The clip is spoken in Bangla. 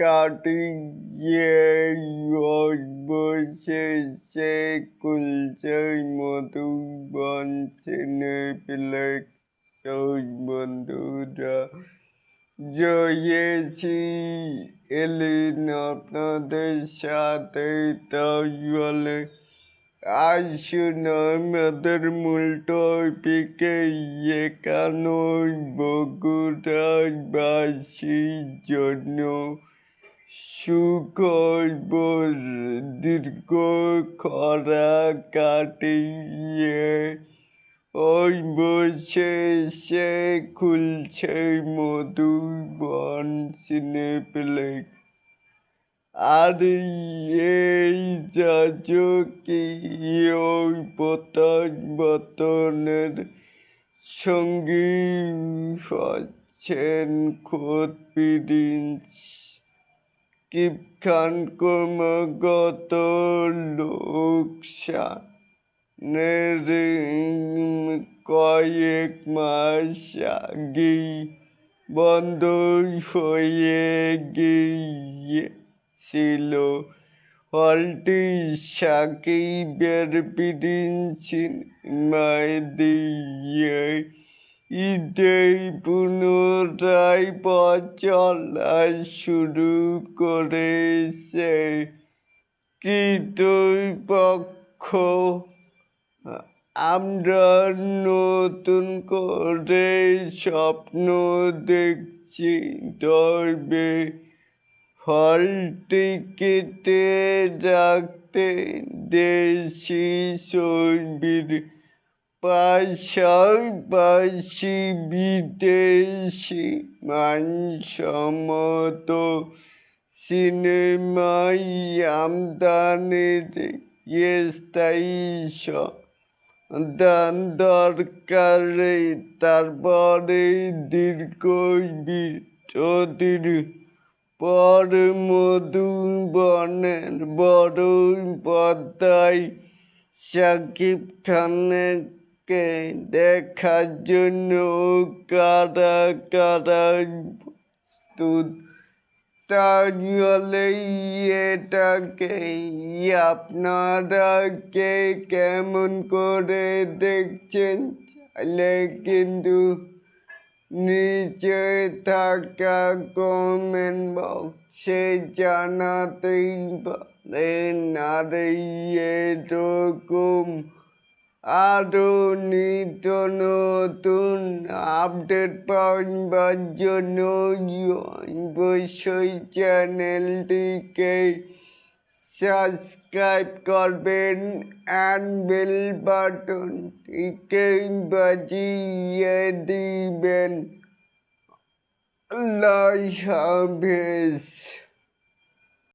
কাটিয়ে অবশেষে খুলছে মধুবন সিনেপ্লেক্স বন্ধুরা। জয়েছি এলেন আপনাদের সাথে, তাহলে আসুন আমাদের মূল টপিকে। এখানে বগুড়াবাসীর জন্য সুখবর, দীর্ঘ খরা কাটিয়ে অবশেষে খুলছে মধুবন সিনেপ্লেক্স। আর এই রাজকীয় প্রত্যাবর্তনের সঙ্গী হচ্ছেন খোদ প্রিন্স কিপ খান। ক্রমাগত লোকসানের কয়েক মাস আগেই বন্ধ হয়ে গিয়েছিল হলটি সাকিবের প্রিন্স সিনেমায় দিয়ে। ঈদে পুনরায় পথ চলা শুরু করেছে কর্তৃপক্ষ। আমরা নতুন করে স্বপ্ন দেখছি, তবে হল টিকিটে রাখতে দেশি ছবির পাশাপাশি বিদেশি মানসম্মত সিনেমায় আমদানির স্থায়ী সমাধান দরকার। তারপরে দীর্ঘ বিরতির পর মধুবনের বড় পর্দায় শাকিব খানকে দেখার জন্য কারা কারা প্রস্তুত, তাহলে এটাকে আপনারা কে কেমন করে দেখছেন? চাইলে কিন্তু নিচে থাকা কমেন্ট বক্সে জানাতেই পারেন। আর এরকম আরও নিত্য নতুন আপডেট পাওয়ার জন্য অবশ্যই চ্যানেলটিকে সাবস্ক্রাইব করবেন অ্যান্ড বেল বাটনটিকে বাজিয়ে দিবেন। আল্লাহ হাফেজ।